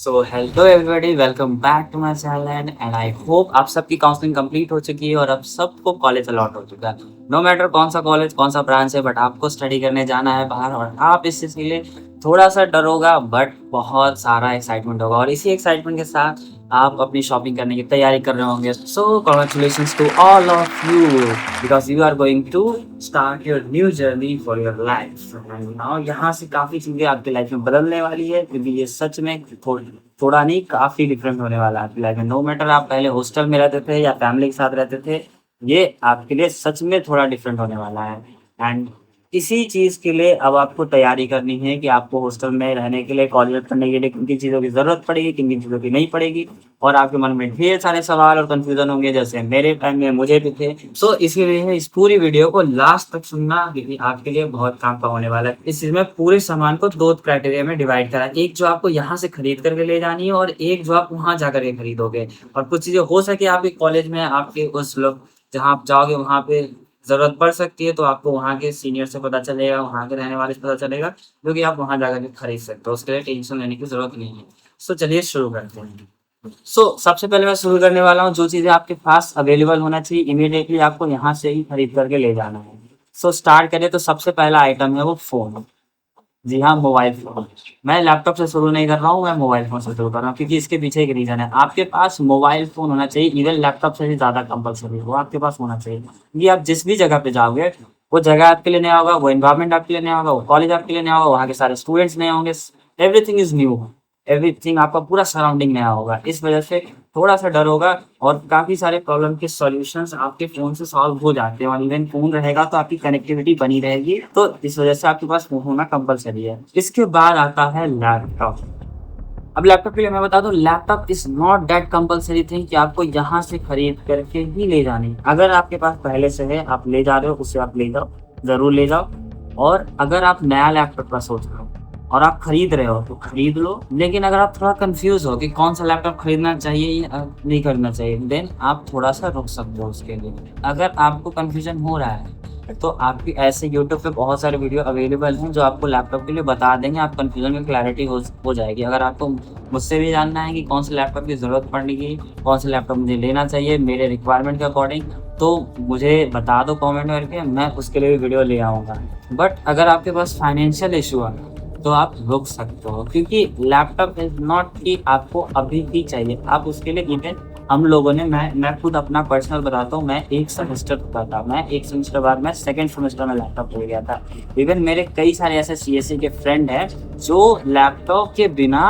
So hello everybody, welcome back to my channel and I hope आप सबकी counselling complete हो चुकी है और अब सबको कॉलेज अलॉट हो चुका है। नो मैटर कौन सा कॉलेज कौन सा ब्रांच है, बट आपको स्टडी करने जाना है बाहर और आप इस चीज़ के लिए थोड़ा सा डर होगा बट बहुत सारा एक्साइटमेंट होगा और इसी एक्साइटमेंट के साथ आप अपनी शॉपिंग करने की तैयारी कर रहे होंगे। So congratulations to all of you because you are going to start your new journey for your life and now यहाँ से काफ़ी चीज़ें आपकी लाइफ में बदलने वाली है, क्योंकि ये सच में थोड़ा नहीं काफ़ी डिफरेंट होने वाला है आपकी लाइफ में। नो मैटर आप पहले हॉस्टल में रहते थे या फैमिली के साथ रहते थे, ये आपके लिए सच में थोड़ा डिफरेंट होने वाला है। एंड इसी चीज़ के लिए अब आपको तैयारी करनी है कि आपको हॉस्टल में रहने के लिए, कॉलेज करने के लिए किन किन चीज़ों की ज़रूरत पड़ेगी, किन किन चीज़ों की नहीं पड़ेगी। और आपके मन में ढेर सारे सवाल और कन्फ्यूज़न होंगे, जैसे मेरे टाइम में मुझे भी थे। सो इसीलिए इस पूरी वीडियो को लास्ट तक सुनना, क्योंकि आपके लिए बहुत काम का होने वाला है। इस चीज़ में पूरे सामान को दो क्राइटेरिया में डिवाइड करा है, एक जो आपको यहाँ से खरीद करके ले जानी है और एक जो आप वहाँ जा करके खरीदोगे। और कुछ चीज़ें हो सके आपके कॉलेज में, आपके उस लोग जहाँ आप जाओगे वहाँ पे ज़रूरत पड़ सकती है, तो आपको वहाँ के सीनियर से पता चलेगा, वहाँ के रहने वाले से पता चलेगा, जो कि आप वहाँ जाकर के खरीद सकते हो। उसके लिए टेंशन लेने की ज़रूरत नहीं है। सो चलिए शुरू करते हैं। सबसे पहले मैं शुरू करने वाला हूँ, जो चीज़ें आपके पास अवेलेबल होना चाहिए इमीडिएटली आपको यहाँ से ही खरीद करके ले जाना है। स्टार्ट करें तो सबसे पहला आइटम है वो फ़ोन। जी हाँ, मोबाइल फ़ोन। मैं लैपटॉप से शुरू नहीं कर रहा हूँ, मैं मोबाइल फ़ोन से शुरू कर रहा हूँ, क्योंकि इसके पीछे एक रीज़न है। आपके पास मोबाइल फ़ोन होना चाहिए, इवन लैपटॉप से भी ज़्यादा कंपल्सरी वो आपके पास होना चाहिए। ये आप जिस भी जगह पे जाओगे, वो जगह आपके लिए नया होगा, वो एनवायरनमेंट आपके लिए नया होगा, वो कॉलेज आपके लिए नया होगा, वहाँ के सारे स्टूडेंट्स नए होंगे। Everything is new. एवरीथिंग आपका पूरा सराउंडिंग नया होगा। इस वजह से थोड़ा सा डर होगा और काफ़ी सारे प्रॉब्लम के सॉल्यूशंस आपके फ़ोन से सॉल्व हो जाते हैं। और इवन फ़ोन रहेगा तो आपकी कनेक्टिविटी बनी रहेगी, तो इस वजह से आपके पास फ़ोन होना कंपलसरी है। इसके बाद आता है लैपटॉप। अब लैपटॉप के लिए मैं बता दूं, laptop is not that compulsory thing कि आपको यहाँ से खरीद करके ही ले जानी। अगर आपके पास पहले से है, आप ले जा रहे हो, उससे आप ले जाओ, ज़रूर ले जाओ। और अगर आप नया लैपटॉप का सोच रहे हो और आप खरीद रहे हो तो खरीद लो। लेकिन अगर आप थोड़ा कंफ्यूज हो कि कौन सा लैपटॉप खरीदना चाहिए या नहीं खरीदना चाहिए, देन आप थोड़ा सा रुक सकते हो उसके लिए। अगर आपको कंफ्यूजन हो रहा है तो आपकी ऐसे यूट्यूब पे बहुत सारे वीडियो अवेलेबल हैं जो आपको लैपटॉप के लिए बता देंगे, आप कंफ्यूजन में क्लैरिटी हो जाएगी। अगर आपको मुझसे भी जानना है कि कौन से लैपटॉप की ज़रूरत पड़ेगी, कौन सा लैपटॉप मुझे लेना चाहिए मेरे रिक्वायरमेंट के अकॉर्डिंग, तो मुझे बता दो कमेंट करके, मैं उसके लिए भी वीडियो ले आऊँगा। बट अगर आपके पास फाइनेंशियल इशू है तो आप रुक सकते हो, क्योंकि लैपटॉप इज़ नॉट कि आपको अभी भी चाहिए। आप उसके लिए इवन हम लोगों ने, मैं खुद अपना पर्सनल बताता हूँ, मैं एक सेमेस्टर रुका था। मैं एक सेमेस्टर बाद मैं सेकंड सेमेस्टर में लैपटॉप ले गया था। इवन मेरे कई सारे ऐसे सीएससी के फ्रेंड हैं जो लैपटॉप के बिना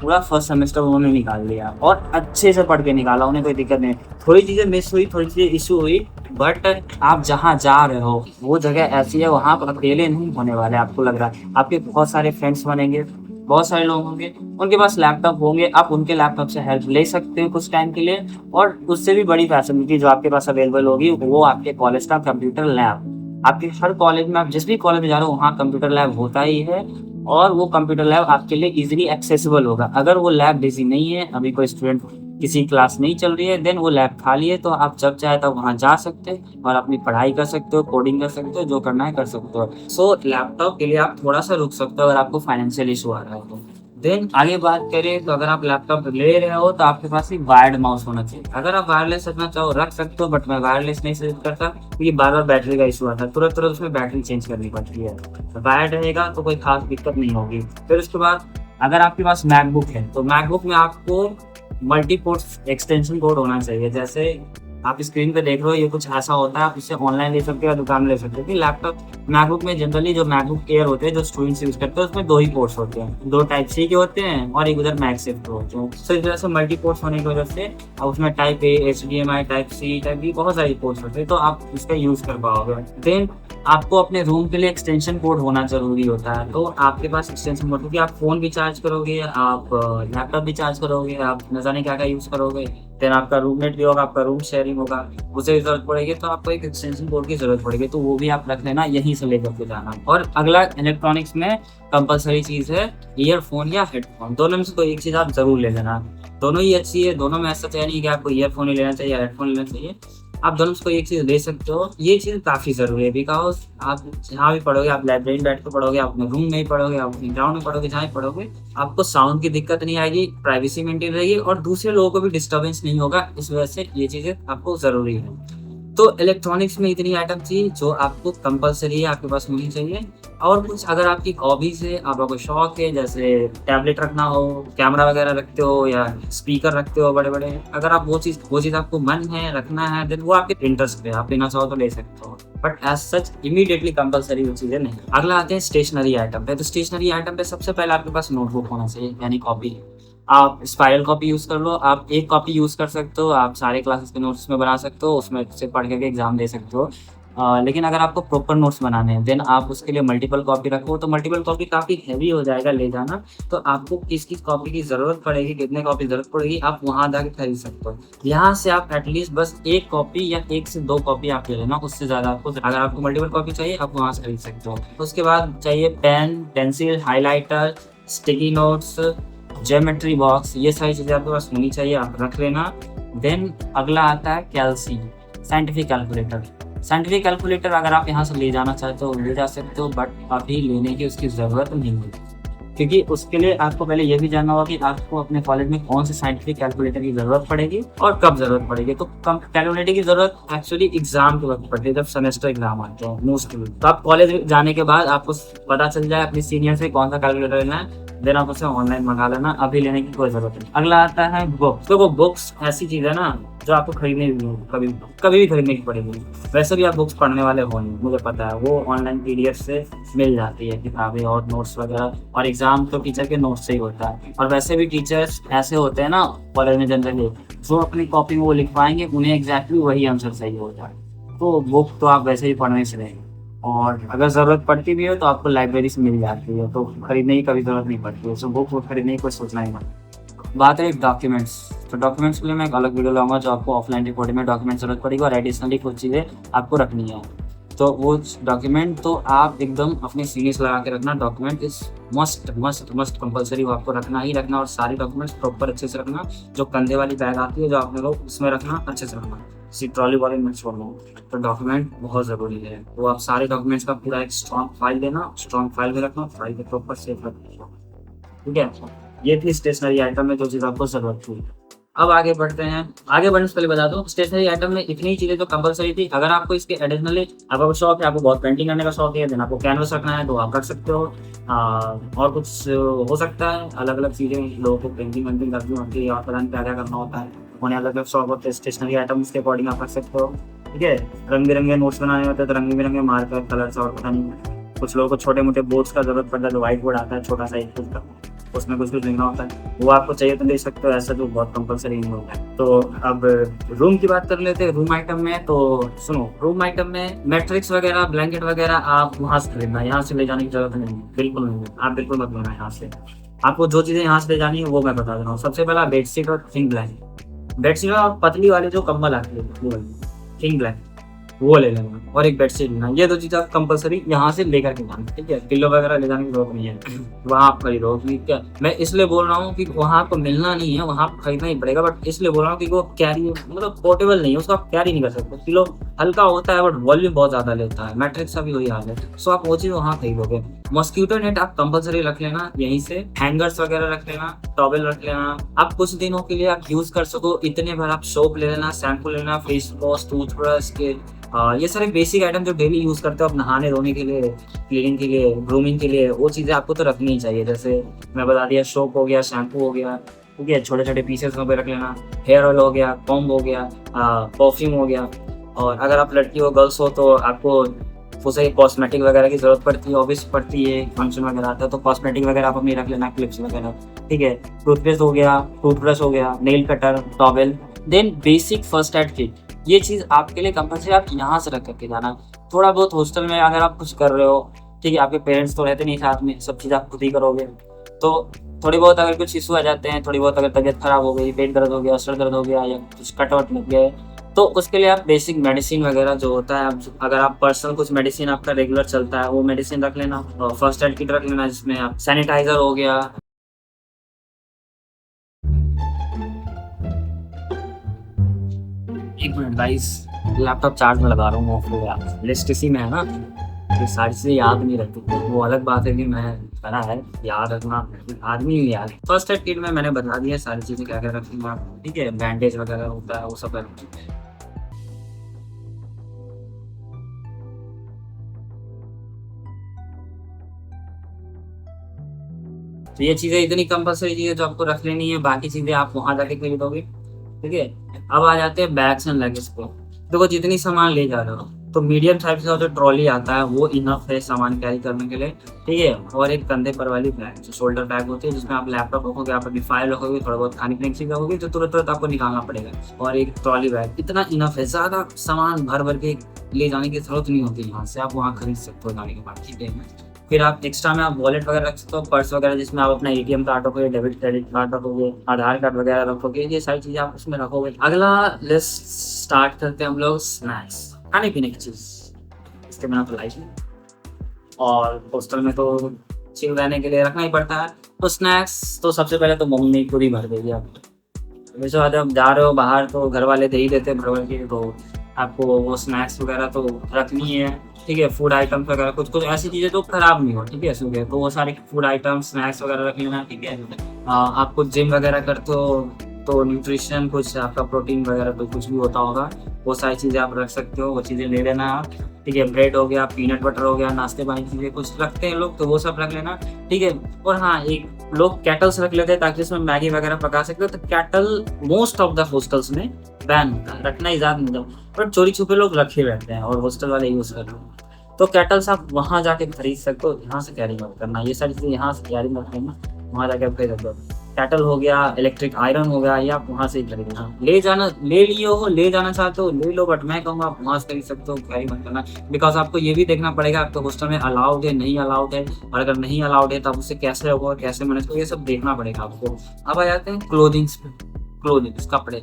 पूरा फर्स्ट सेमेस्टर उन्होंने निकाल लिया और अच्छे से पढ़ के निकाला, उन्हें कोई दिक्कत नहीं। थोड़ी चीज़ें मिस हुई, थोड़ी चीज़ें इशू हुई, बट आप जहाँ जा रहे हो वो जगह ऐसी है, वहाँ पर अकेले नहीं होने वाले। आपको लग रहा है आपके बहुत सारे फ्रेंड्स बनेंगे, बहुत सारे लोग होंगे, उनके पास लैपटॉप होंगे, आप उनके लैपटॉप से हेल्प ले सकते हो कुछ टाइम के लिए। और उससे भी बड़ी फैसिलिटी जो आपके पास अवेलेबल होगी वो आपके कॉलेज का कंप्यूटर लैब। आपके हर कॉलेज में, आप जिस भी कॉलेज में जा रहे हो वहाँ कंप्यूटर लैब होता ही है, और वो कंप्यूटर लैब आपके लिए इजीली एक्सेसिबल होगा। अगर वो लैब बिजी नहीं है, अभी कोई स्टूडेंट किसी क्लास नहीं चल रही है, देन वो लैब खाली है, तो आप जब चाहे तब वहाँ जा सकते हैं और अपनी पढ़ाई कर सकते हो, कोडिंग कर सकते हो, जो करना है कर सकते हो। लैपटॉप के लिए आप थोड़ा सा रुक सकते हो अगर आपको फाइनेंशियल इशू आ रहा है तो। देन आगे बात करें तो अगर आप लैपटॉप ले रहे हो तो आपके पास एक वायर्ड माउस होना चाहिए। अगर आप वायरलेस रखना चाहो रख सकते हो, बट मैं वायरलेस नहीं सजेस्ट करता, क्योंकि बार बार बैटरी का इशू आता है, तुरंत तुरंत उसमें बैटरी चेंज करनी पड़ती है। वायर्ड रहेगा तो कोई खास दिक्कत नहीं होगी। फिर उसके बाद अगर आपके पास मैकबुक है तो मैकबुक में आपको मल्टी पोर्ट एक्सटेंशन कोड होना चाहिए। जैसे आप स्क्रीन पे देख रहे हो, ये कुछ ऐसा होता है, आप इससे ऑनलाइन ले सकते हो या दुकान में ले सकते हो। कि लैपटॉप मैकबुक में जनरली जो मैकबुक एयर होते हैं जो स्टूडेंट्स यूज करते हैं, उसमें दो ही पोर्ट्स होते हैं, दो टाइप सी के होते हैं और एक उधर मैगसेफ होते हैं। इस वजह से मल्टी पोर्ट्स होने की वजह से अब उसमें type A, HDMI, type C, type B, बहुत सारी पोर्ट्स होते हैं, तो आप इसका यूज कर पाओगे। देन आपको अपने रूम के लिए एक्सटेंशन कोड होना जरूरी होता है, तो आपके पास एक्सटेंशन कोड, क्योंकि आप फोन भी चार्ज करोगे, आप लैपटॉप भी चार्ज करोगे, आप न जाने क्या क्या यूज करोगे। देन आपका रूममेट भी होगा, आपका रूम शेयरिंग होगा, उसे भी जरूरत पड़ेगी, तो आपको एक एक्सटेंशन कोड की जरूरत पड़ेगी, तो वो भी आप रख लेना, यहीं से लेकर के जाना। और अगला इलेक्ट्रॉनिक्स में कंपलसरी चीज़ है ईयरफोन या हेडफोन, दोनों में से कोई एक चीज़ आप जरूर ले लेना। दोनों ही अच्छी है, दोनों में ऐसा चाहिए नहीं कि आपको ईयरफोन ही लेना चाहिए या हेडफोन लेना चाहिए, आप दोनों में से कोई एक चीज़ ले सकते हो। ये चीज़ काफ़ी ज़रूरी है, बिकॉज़ आप जहाँ भी पढ़ोगे, आप लाइब्रेरी में बैठ के पढ़ोगे, आप अपने रूम में ही पढ़ोगे, आप अपने ग्राउंड में पढ़ोगे, जहाँ भी पढ़ोगे, आपको साउंड की दिक्कत नहीं आएगी, प्राइवेसी मेंटेन रहेगी और दूसरे लोगों को भी डिस्टर्बेंस नहीं होगा। इस वजह से ये चीज़ें आपको ज़रूरी है। तो इलेक्ट्रॉनिक्स में इतनी आइटम थी जो आपको कंपल्सरी है, आपके पास होनी चाहिए। और कुछ अगर आपकी हॉबीज़ है, आपका कोई शौक है, जैसे टैबलेट रखना हो, कैमरा वगैरह रखते हो या स्पीकर रखते हो बड़े-बड़े, अगर आप वो चीज़ आपको मन है, रखना है, देन वो आपके इंटरेस्ट पे है, आप लेना चाहो तो ले सकते हो। But as such immediately compulsory वो चीज़ें नहीं। अगला आते हैं स्टेशनरी आइटम पे, तो स्टेशनरी आइटम पे सबसे पहले आपके पास नोटबुक होना चाहिए, यानी कॉपी। आप स्पाइरल कॉपी यूज़ कर लो, आप एक कॉपी यूज़ कर सकते हो, आप सारे क्लासेस के नोट्स में बना सकते हो, उसमें से पढ़ के एग्ज़ाम दे सकते हो। लेकिन अगर आपको प्रॉपर नोट्स बनाने हैं, देन आप उसके लिए मल्टीपल कॉपी रखो, तो मल्टीपल कॉपी काफ़ी हेवी हो जाएगा ले जाना, तो आपको किस-किस कॉपी की ज़रूरत पड़ेगी, कितने कॉपी ज़रूरत पड़ेगी, आप वहाँ जाके खरीद सकते हो। यहाँ से आप एटलीस्ट बस 1 कॉपी या 1 से 2 कॉपी आप ले लेना, उससे ज़्यादा आपको अगर आपको मल्टीपल कॉपी चाहिए, आप वहाँ से खरीद सकते हो। उसके बाद चाहिए pen, pencil, highlighter, sticky notes, geometry box, ये सारी चीज़ें आपके पास होनी चाहिए, आप रख लेना। देन अगला आता है कैल्सी, साइंटिफिक कैलकुलेटर। साइंटिफिक कैलकुलेटर अगर आप यहाँ से ले जाना चाहते हो, ले जा सकते हो, बट अभी लेने की उसकी ज़रूरत नहीं है। क्योंकि उसके लिए आपको पहले ये भी जानना होगा कि आपको अपने कॉलेज में कौन से साइंटिफिक कैलकुलेटर की ज़रूरत पड़ेगी और कब ज़रूरत पड़ेगी। तो कम कैलकुलेटर की ज़रूरत एक्चुअली एग्ज़ाम के वक़्त पड़ती है, जब सेमेस्टर एग्ज़ाम आते हैं मोस्टली। तो आप कॉलेज जाने के बाद आपको पता चल जाए अपने सीनियर से कौन सा कैलकुलेटर लेना है, देन आप उसे ऑनलाइन मंगा लेना, अभी लेने की कोई ज़रूरत नहीं। अगला आता है बुक। तो वो बुक्स ऐसी चीज़ है ना, जो आपको खरीदनी भी नहीं, कभी कभी भी खरीदने की पड़ेगी। वैसे भी आप बुक्स पढ़ने वाले हो नहीं, मुझे पता है, वो ऑनलाइन पीडीएफ से मिल जाती है किताबें और नोट्स वगैरह, और एग्ज़ाम तो टीचर के नोट्स से ही होता है। और वैसे भी टीचर्स ऐसे होते हैं ना कॉलेज में जनरली, जो अपनी कॉपी में वो लिखवाएँगे, उन्हें एग्ज़ैक्टली वही आंसर सही होता है। तो बुक तो आप वैसे ही पढ़ने से रहेंगे, और अगर ज़रूरत पड़ती भी है तो आपको लाइब्रेरी से मिल जाती है, तो खरीदने की कभी ज़रूरत नहीं पड़ती है। सो बुक वो खरीदने की कोई सोचना ही मत। बात है डॉक्यूमेंट्स, तो डॉक्यूमेंट्स के लिए मैं एक अलग वीडियो लाऊँगा, जो आपको ऑफलाइन रिपोर्टिंग में डॉक्यूमेंट ज़रूरत पड़ेगी और एडिशनली कुछ चीज़ें आपको रखनी है। तो वो डॉक्यूमेंट तो आप एकदम अपने सीने से लगा के रखना, document is must must must compulsory, वो आपको रखना ही रखना, और सारे डॉक्यूमेंट्स प्रॉपर अच्छे से रखना। जो कंधे वाली बैग आती है जो आपने लोग, उसमें रखना, अच्छे से रखना, किसी ट्रॉली वॉली में छोड़ना। तो डॉक्यूमेंट बहुत ज़रूरी है, तो आप सारे डॉक्यूमेंट्स का पूरा एक स्ट्रॉन्ग फाइल देना, स्ट्रॉन्ग फाइल में रखना, फाइल को प्रॉपर सेफ रखना। ठीक है? ये थी स्टेशनरी आइटम में जो चीज़ आपको ज़रूरत थी। अब आगे बढ़ते हैं। आगे बढ़ने से पहले बता दूँ, स्टेशनरी आइटम में इतनी चीज़ें जो कंपल्सरी थी। अगर आपको इसके एडिशनली आपका कोई शौक है, आपको बहुत पेंटिंग करने का शौक है, देन आपको कैनवस रखना है तो आप रख सकते हो। और कुछ हो सकता है, अलग-अलग चीज़ें लोगों को पेंटिंग-वेंटिंग करनी होती है और पता नहीं क्या-क्या करना होता है। उन्हें अलग-अलग शौक होते हैं, स्टेशनरी आइटम्स के अकॉर्डिंग आप रख सकते हो। ठीक है? रंग-बिरंगे नोट्स बनाने होते हैं तो रंग-बिरंगे मार्कर, कलर्स और पता नहीं, कुछ लोगों को छोटे-मोटे बोर्ड्स का ज़रूरत पड़ता है, जो व्हाइट बोर्ड आता है छोटा सा 1 फुट का, उसमें कुछ-कुछ लिखना होता है, वो आपको चाहिए तो ले सकते हो, ऐसा तो बहुत कंपल्सरी नहीं होता है। तो अब रूम की बात कर लेते हैं। रूम आइटम में तो सुनो, रूम आइटम में मैट्रिक्स वगैरह, ब्लैंकेट वगैरह आप वहाँ से खरीदना, यहाँ से ले जाने की ज़रूरत नहीं है, बिल्कुल नहीं है। आप बिल्कुल मत लेना यहाँ से। आपको जो चीज़ें यहाँ से ले जानी है वो मैं बता दे रहा हूँ। सबसे पहला बेडशीट और थिन ब्लैंकेट। बेडशीट और पतली वाली जो कंबल आती है वो वाली, थिन ब्लैंकेट, वो ले लेना, और एक बेडशीट लेना। ये 2 चीज़ें आप कंपल्सरी यहाँ से लेकर के जाना, ठीक है? पिल्लो वगैरह ले जाने की ज़रूरत नहीं है। वहाँ आप खरीदो, ठीक है? मैं इसलिए बोल रहा हूँ कि वहाँ आपको मिलना नहीं है, वहाँ आपको खरीदना ही पड़ेगा, बट इसलिए बोल रहा हूँ कि वो कैरी मतलब पोर्टेबल नहीं है, उसको आप कैरी नहीं कर सकते। पिल्लो हल्का होता है बट वॉल्यूम बहुत ज़्यादा लेता है। मैट्रिक्स का भी वही हाल है। सो आप वो चीज़ वहाँ खरीदोगे। मॉस्किटो नेट आप कंपल्सरी रख लेना यहीं से, हैंगर्स वगैरह रख लेना, टॉवेल रख लेना। आप कुछ दिनों के लिए आप यूज़ कर सको इतने भर आप सोप ले लेना, शैम्पू ले लेना, फेस वॉश, टूथब्रश के ये सारे बेसिक आइटम जो डेली यूज़ करते हो आप नहाने धोने के लिए, क्लीनिंग के लिए, ग्रूमिंग के लिए, वो चीज़ें आपको तो रखनी ही चाहिए। जैसे मैं बता दिया, सोप हो गया, शैम्पू हो गया, ठीक है? छोटे-छोटे पीसेस वहाँ पे रख लेना। हेयर ऑयल हो गया, कॉम्ब हो गया, परफ्यूम हो गया। और अगर आप लड़की हो, गर्ल्स हो, तो आपको उसे कॉस्मेटिक वगैरह की ज़रूरत पड़ती है, ऑब्वियस पड़ती है, फंक्शन वगैरह आता है तो कॉस्मेटिक वगैरह आप अपनी रख लेना, क्लिप्स वगैरह, ठीक है? टूथपेस्ट हो गया, टूथब्रश हो गया, nail cutter, towel. Then basic first aid kit, ये चीज़ आपके लिए कंपल्सरी, आप यहाँ से रख करके जाना। थोड़ा बहुत हॉस्टल में अगर आप कुछ कर रहे हो, ठीक है, आपके पेरेंट्स तो रहते नहीं साथ में, सब चीज़ आप खुद ही करोगे, तो थोड़ी बहुत अगर कुछ इशू आ जाते हैं, थोड़ी बहुत अगर तबीयत खराब हो गई, पेट दर्द हो गया, सर दर्द हो गया, या कुछ कट वट लग गए, तो उसके लिए आप बेसिक मेडिसिन वगैरह जो होता है, अगर आप पर्सनल कुछ मेडिसिन आपका रेगुलर चलता है, वो मेडिसिन रख लेना, और फर्स्ट एड किट रख लेना, जिसमें आप सैनिटाइजर हो गया। एक मिनट गाइस। लैपटॉप चार्ज में लगा रहा हूँ, ऑफ हो गया। लिस्ट इसी में है ना, ये सारी चीज़ें याद नहीं रहती। वो अलग बात है कि मैं करा है, याद रखना आदमी नहीं याद। फर्स्ट एड किट में मैंने बता दिया सारी चीज़ें क्या क्या रखनी है, ठीक है। बैंडेज वगैरह होता है वो सब रखना है। तो ये चीज़ें इतनी कंपल्सरी चीज़ें जो आपको रख लेनी है, बाकी चीज़ें आप वहाँ जाके खरीदोगे, ठीक है। अब आ जाते हैं बैग्स एंड लगेज पे। देखो जितनी सामान ले जा रहे हो तो मीडियम साइज का जो ट्रॉली आता है वो इनफ है सामान कैरी करने के लिए, ठीक है। और एक कंधे पर वाली बैग जो शोल्डर बैग होती है, जिसमें आप लैपटॉप रखोगे, आप अपनी फाइल रखोगे, थोड़ा बहुत खाने पीने की चीज रखोगे जो तुरंत तुरंत आपको निकालना पड़ेगा। और एक ट्रॉली बैग, इतना इनफ है। ज्यादा सामान भर भर के ले जाने की जरूरत नहीं होती, यहाँ से आप वहाँ खरीद सकते हो जाने के बाद, ठीक है। फिर आप एक्स्ट्रा में आप वॉलेट वगैरह रख सकते हो, पर्स वगैरह जिसमें आप अपना एटीएम कार्ड रखोगे, डेबिट क्रेडिट कार्ड रखोगे, आधार कार्ड वगैरह रखोगे, ये सारी चीजें आप उसमें रखोगे। अगला लिस्ट स्टार्ट करते हैं हम लोग, स्नैक्स, खाने पीने की चीज। इसके बिना तो लाइफ नहीं, और हॉस्टल में तो चिल रहने के लिए रखना ही पड़ता है। तो स्नैक्स तो सबसे पहले तो मम्मी खुद ही भर देगी आप। वैसे बात है, आप जा रहे हो बाहर तो घर वाले दे ही देते हैं भर भर के, तो आपको वो स्नैक्स वगैरह तो रखनी है, ठीक है। फूड आइटम्स वगैरह कुछ कुछ ऐसी चीज़ें जो खराब नहीं हो, ठीक है, सुबह तो वो सारे फूड आइटम्स स्नैक्स वगैरह रख लेना, ठीक है। आप कुछ जिम वगैरह करते हो तो न्यूट्रिशन कुछ आपका प्रोटीन वगैरह तो कुछ भी होता होगा, वो सारी चीज़ें आप रख सकते हो, वो चीज़ें ले लेना आप, ठीक है। ब्रेड हो गया, पीनट बटर हो गया, नाश्ते पानी चीज़ें कुछ रखते हैं लोग तो वो सब रख लेना, ठीक है। और हाँ, एक लोग कैटल्स रख लेते हैं ताकि उसमें मैगी वगैरह पका सकते हो। तो cattle most of the hostels में बैन होता है, रखना ही ज़्यादा नहीं, बट चोरी छुपे लोग रखे रहते हैं और हॉस्टल वाले यूज़ कर रहे हैं। तो कैटल्स आप वहाँ जाके खरीद सकते हो, यहाँ से कैरी मत करना, ये सारी चीज़ें यहाँ से कैरी मत करना, वहाँ जाके आप खरीद सकते हो। कैटल हो गया, इलेक्ट्रिक आयरन हो गया, ये आप वहाँ से ही खरीदना। ले जाना ले लिए हो, ले जाना चाहते हो ले लो, बट मैं कहूँगा आप वहाँ से खरीद सकते हो, कैरी मत करना। बिकॉज आपको ये भी देखना पड़ेगा आपके हॉस्टल में अलाउड है नहीं अलाउड है, और अगर नहीं अलाउड है तो आप उससे कैसे होगा, कैसे मैनेज करोगे, ये सब देखना पड़ेगा आपको। अब आ जाते हैं क्लोथिंग्स पे। क्लोथिंग्स, कपड़े।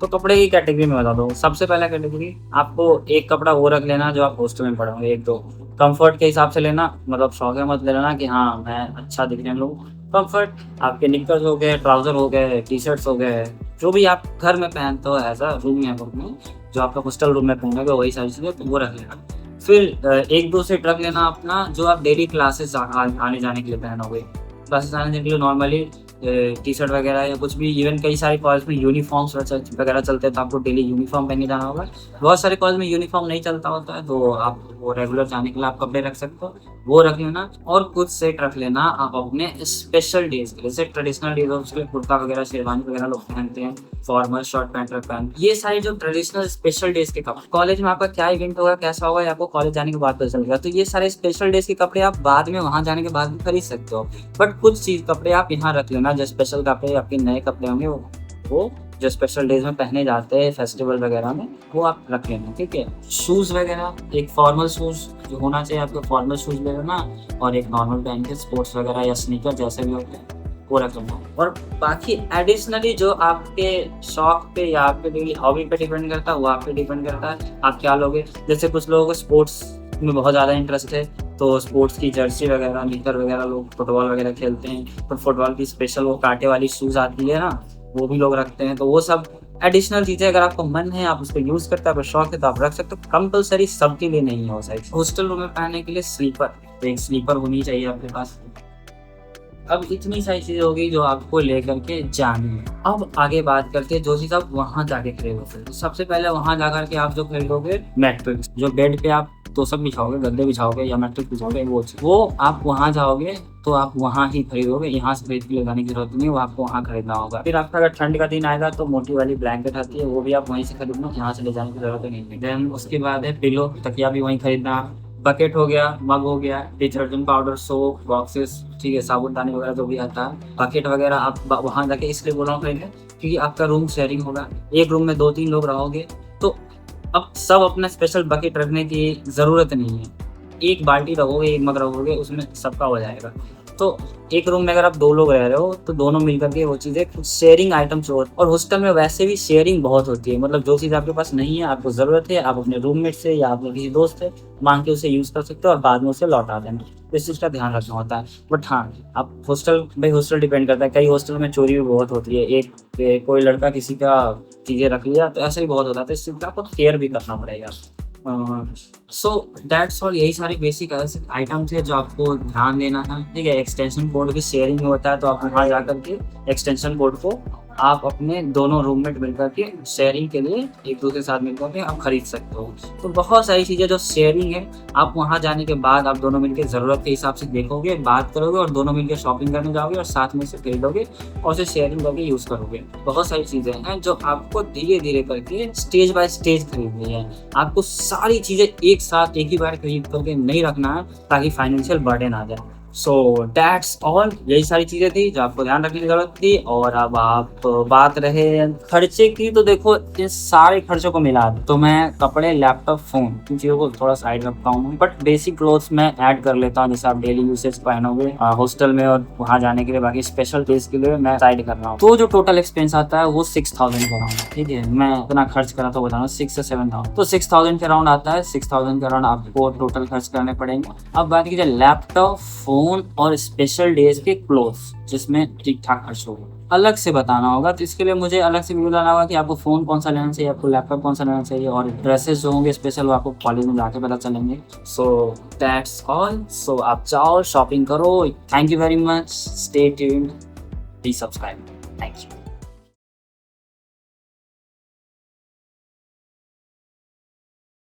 तो कपड़े की कैटेगरी में बता दो, सबसे पहला कैटेगरी आपको एक कपड़ा वो रख लेना जो आप हॉस्टल में पढ़ोगे, एक दो कंफर्ट के हिसाब से लेना, मतलब शौक है मत ले लेना कि हाँ मैं अच्छा दिखने लूँ। कंफर्ट आपके निकर्स हो गए, ट्राउजर हो गए, टी शर्ट्स हो गए, जो भी आप घर में पहनते हो एज अ रूम में, जो आपका हॉस्टल रूम में पहनोगे वही सारी चीज़ें तो वो रख लेना। फिर एक दो सेट रख लेना अपना जो आप डेली क्लासेस आने जाने के लिए पहनोगे। क्लासेस आने जाने के लिए नॉर्मली टी शर्ट वगैरह या कुछ भी, इवन कई सारे कॉलेज में यूनिफॉर्म्स वगैरह चलते हैं तो आपको डेली यूनिफॉर्म पहन के जाना होगा। बहुत सारे कॉलेज में यूनिफॉर्म नहीं चलता होता है तो आप वो रेगुलर जाने के लिए आप कपड़े रख सकते हो, वो रख लेना। और कुछ सेट रख लेना आप अपने स्पेशल डेज के लिए, जैसे ट्रेडिशनल डेज हो उसके लिए कुर्ता वगैरह शेरवानी वगैरह लोग पहनते हैं, फॉर्मल शर्ट पैंट पहन, ये सारी जो ट्रेडिशनल स्पेशल डेज के कपड़े, कॉलेज में आपका क्या इवेंट होगा कैसा होगा आपको कॉलेज जाने के बाद पता चलेगा, तो ये सारे स्पेशल डेज के कपड़े आप बाद में वहाँ जाने के बाद भी खरीद सकते हो। बट कुछ चीज कपड़े आप यहाँ रख लेना, जो स्पेशल कपड़े आपके नए कपड़े होंगे वो जो स्पेशल डेज में पहने जाते हैं फेस्टिवल वगैरह में, वो आप रख लेना, ठीक है। शूज वगैरह, एक फॉर्मल शूज जो होना चाहिए आपको, फॉर्मल शूज ले लेना, और एक नॉर्मल पहन के स्पोर्ट्स वगैरह या स्नीकर जैसे भी होते हैं वो रख लेना। और बाकी एडिशनली जो आपके शौक पे या आपके डेली हॉबी पे डिपेंड करता है वो आप पे डिपेंड करता है आप क्या लोगे। जैसे कुछ लोगों को स्पोर्ट्स में बहुत ज़्यादा इंटरेस्ट है तो स्पोर्ट्स की जर्सी वगैरह, निकर वगैरह, लोग फुटबॉल वगैरह खेलते हैं तो फुटबॉल की स्पेशल वो कांटे वाली शूज आती है ना, वो भी लोग रखते हैं। तो वो सब एडिशनल चीजें अगर आपको मन है आप उसको यूज करते हैं, आपको शौक है तो आप रख सकते हो। कंपलसरी सबके लिए नहीं हो सकती। हॉस्टल रूम में पहनने के लिए स्लीपर, तो एक स्लीपर होनी चाहिए आपके पास। अब इतनी सारी चीजें होगी जो आपको लेकर के जानी है। अब आगे बात करते हैं जो चीज आप वहां जाके खरीदोगे। तो सबसे पहले वहां जाकर के आप जो खरीदोगे मैट्रिक्स, जो बेड पे आप तो सब बिछाओगे, गद्दे बिछाओगे या मैट्रिक्स बिछाओगे, वो आप वहां जाओगे तो आप वहां ही खरीदोगे, यहाँ से खरीद के ले जाने की जरूरत नहीं है, वो आपको वहाँ खरीदना होगा। फिर आपका अगर ठंड का दिन आएगा तो मोटी वाली ब्लैंकेट आती है वो भी आप वहीं से खरीदना, यहाँ से ले जाने की जरूरत नहीं है। देन उसके बाद है पिलो, तकिया भी वहीं खरीदना। बकेट हो गया, मग हो गया, डिटर्जेंट पाउडर, सोप, बॉक्सेस, ठीक है, साबुनदानी वगैरह जो भी आता है, बकेट वगैरह आप वहां जाके इसलिए बोल रहा हूँ खरीदने क्योंकि आपका रूम शेयरिंग होगा, एक रूम में 2-3 लोग रहोगे तो अब सब अपना स्पेशल बकेट रखने की जरूरत नहीं है। एक बाल्टी रखोगे, एक मग रखोगे, उसमें सबका हो जाएगा। तो एक रूम में अगर आप 2 लोग रह रहे हो तो दोनों मिलकर के वो चीज़ें शेयरिंग आइटम्स हो, और हॉस्टल में वैसे भी शेयरिंग बहुत होती है। मतलब जो चीज़ आपके पास नहीं है, आपको ज़रूरत है, आप अपने रूममेट से या अपने किसी दोस्त से माँग के उसे यूज़ कर सकते हो और बाद में उसे लौटा देना। तो इस चीज़ का ध्यान रखना होता है। बट हाँ, आप हॉस्टल डिपेंड करता है। कई हॉस्टल में चोरी भी बहुत होती है। कोई लड़का किसी का चीज़ें रख लिया तो ऐसा भी बहुत होता है। तो इस चीज़ का आपको केयर भी करना पड़ेगा। सो दैट्स ऑल, यही सारी बेसिक आइटम थे जो आपको ध्यान देना है। ठीक है, एक्सटेंशन कोड की शेयरिंग होता है तो आप वहाँ जा करके एक्सटेंशन कोड को आप अपने दोनों रूममेट मिलकर के शेयरिंग के लिए एक दूसरे के साथ मिलकर के आप खरीद सकते हो। तो बहुत सारी चीज़ें जो शेयरिंग है, आप वहाँ जाने के बाद आप दोनों मिलकर ज़रूरत के हिसाब से देखोगे, बात करोगे और दोनों मिलकर शॉपिंग करने जाओगे और साथ में से खरीदोगे और उसे शेयरिंग करके यूज़ करोगे। बहुत सारी चीज़ें हैं जो आपको धीरे धीरे करके स्टेज बाय स्टेज खरीदनी है। आपको सारी चीज़ें एक साथ एक ही बार खरीद करके नहीं रखना है ताकि फाइनेंशियल बर्डन आ जाए। सो दैट्स ऑल, यही सारी चीज़ें थी जो आपको ध्यान रखने की ज़रूरत थी। और अब आप बात रहे खर्चे की, तो देखो इन सारे खर्चों को मिला दो तो मैं कपड़े, लैपटॉप, फ़ोन इन चीज़ों को थोड़ा साइड रखता हूँ। बट बेसिक क्लोथ्स मैं ऐड कर लेता हूँ, जैसे आप डेली यूसेज पहनोगे हॉस्टल में और वहाँ जाने के लिए, बाकी स्पेशल डेज के लिए मैं साइड कर रहा हूँ। तो जो टोटल एक्सपेंस आता है वो 6000 का राउंड, ठीक है। मैं इतना खर्च करा तो बता रहा हूँ 6 से 7000, तो 6000 के राउंड आता है। 6000 के राउंड आपको टोटल खर्च करने पड़ेंगे। अब बात कीजिए लैपटॉप, फोन और स्पेशल डेज के क्लोथ्स जिसमें ठीक ठाक खर्च होगा, अलग से बताना होगा। तो इसके लिए मुझे अलग से भी बताना होगा कि आपको फ़ोन कौन सा लेना चाहिए, आपको लैपटॉप कौन सा लेना चाहिए, और ड्रेसेस जो होंगे स्पेशल वो आपको कॉलेज में जाके पता चलेंगे। So that's all. सो आप जाओ शॉपिंग करो। Thank you very much, stay tuned, please subscribe. Thank you.